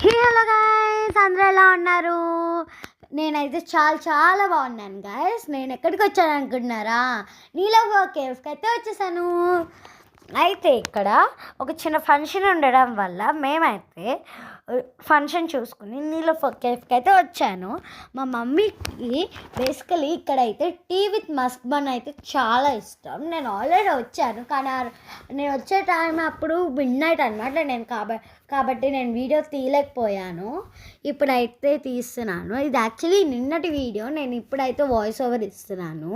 Hello guys, అందరూ ఎలా ఉన్నారు? నేనైతే చాలా చాలా బాగున్నాను గైస్. నేను ఎక్కడికి వచ్చాను అనుకుంటున్నారా? నీలో కేవ్స్కి అయితే వచ్చేసాను. అయితే ఇక్కడ ఒక చిన్న ఫంక్షన్ ఉండడం వల్ల మేమైతే ఫంక్షన్ చూసుకుని నీలో కేఫ్కి అయితే వచ్చాను. మా మమ్మీకి బేసికలీ ఇక్కడైతే టీ విత్ మస్క్ బన్ అయితే చాలా ఇష్టం. నేను ఆల్రెడీ వచ్చాను, కానీ నేను వచ్చే టైం అప్పుడు మిడ్ నైట్ అనమాట. నేను కాబట్టి నేను వీడియో తీయలేకపోయాను. ఇప్పుడైతే తీస్తున్నాను. ఇది యాక్చువల్లీ నిన్నటి వీడియో. నేను ఇప్పుడైతే వాయిస్ ఓవర్ ఇస్తున్నాను.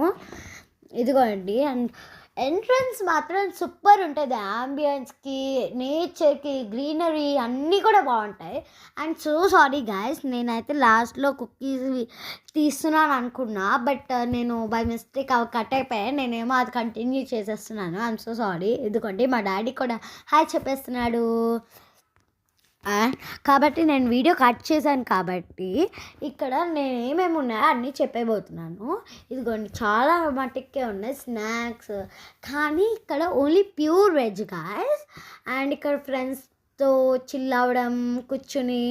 ఇదిగోండి. అండ్ ఎంట్రన్స్ మాత్రం సూపర్ ఉంటుంది. యాంబియన్స్కి, నేచర్కి, గ్రీనరీ అన్నీ కూడా బాగుంటాయి. అండ్ సో సారీ గాయస్, నేనైతే లాస్ట్లో కుకీస్ తీస్తున్నాను అనుకున్నా, బట్ నేను బై మిస్టేక్ అవి కట్ అయిపోయాయి. నేనేమో అది కంటిన్యూ చేసేస్తున్నాను. I'm so sorry. ఎందుకంటే మా డాడీ కూడా హాయ్ చెప్పేస్తున్నాడు. కాబట్టి నేను వీడియో కట్ చేశాను. కాబట్టి ఇక్కడ నేను ఏమేమి ఉన్నాయో అన్నీ చెప్పేబోతున్నాను. ఇదిగోండి, చాలా మట్టుకే ఉన్నాయి స్నాక్స్, కానీ ఇక్కడ only pure veg guys. And ఇక్కడ ఫ్రెండ్స్తో చిల్ అవ్వడం, కూర్చుని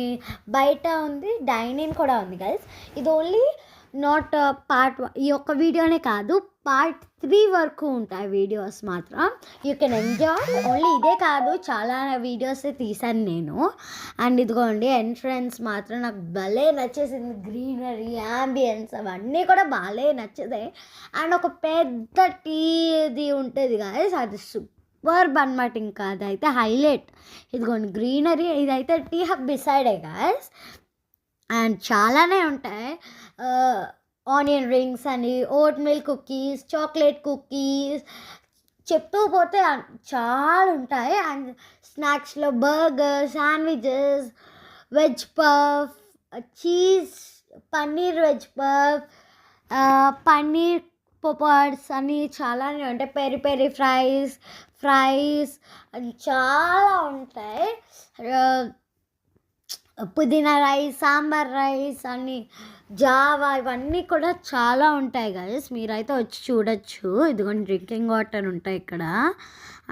బయట ఉంది, డైనింగ్ కూడా ఉంది గాయస్. ఇది ఓన్లీ నాట్ పార్ట్ ఈ ఒక్క వీడియోనే కాదు, పార్ట్ 3 వరకు ఉంటాయి వీడియోస్ మాత్రం. You can enjoy. ఓన్లీ ఇదే కాదు, చాలా వీడియోస్ తీసాను నేను. అండ్ ఇదిగోండి, ఎంట్రన్స్ మాత్రం నాకు భలే నచ్చేసింది. గ్రీనరీ, యాంబియన్స్ అవన్నీ కూడా భలే నచ్చుతాయి. అండ్ ఒక పెద్ద టీది ఉంటుంది గాయస్, అది సూపర్ అనమాట. ఇంకా అదైతే హైలైట్. ఇదిగోండి గ్రీనరీ, ఇదైతే టీ హబ్ బిసైడే గాయస్. అండ్ చాలానే ఉంటాయి. ఆనియన్ రింగ్స్ అని, oat milk cookies, chocolate cookies, చెప్తూ పోతే చాలా ఉంటాయి. అండ్ స్నాక్స్లో burger, sandwiches, veg puff, cheese paneer veg puff, paneer పొపాడ్స్ అని చాలానే ఉంటాయి. పెరి పెరి ఫ్రైస్ అని చాలా ఉంటాయి. పుదీనా రైస్, సాంబార్ రైస్ అని, జావా, ఇవన్నీ కూడా చాలా ఉంటాయి గైస్. మీరైతే వచ్చి చూడొచ్చు. ఇదిగోండి డ్రింకింగ్ వాటర్ ఉంటాయి ఇక్కడ.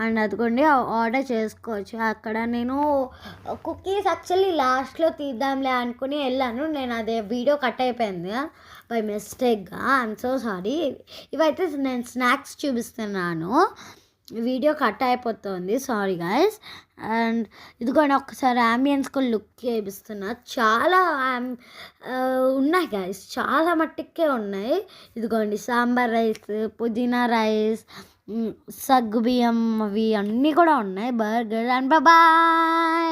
అండ్ అదిగోండి ఆర్డర్ చేసుకోవచ్చు. అక్కడ నేను కుకీస్ యాక్చువల్లీ లాస్ట్లో తీద్దాంలే అనుకుని వెళ్ళాను. నేను అదే వీడియో కట్ అయిపోయింది బై మిస్టేక్గా. I'm so sorry. ఇవైతే నేను స్నాక్స్ చూపిస్తున్నాను, వీడియో కట్ అయిపోతుంది, సారీ గాయస్. అండ్ ఇదిగోండి ఒక్కసారి అంబియన్స్ కూడా లుక్ చేపిస్తున్నా. చాలా ఉన్నాయి గాయస్, చాలా మట్టుకే ఉన్నాయి. ఇదిగోండి సాంబార్ రైస్, పుదీనా రైస్, సగ్గు బియ్యం, అవి అన్నీ కూడా ఉన్నాయి. బర్గర్. And bye.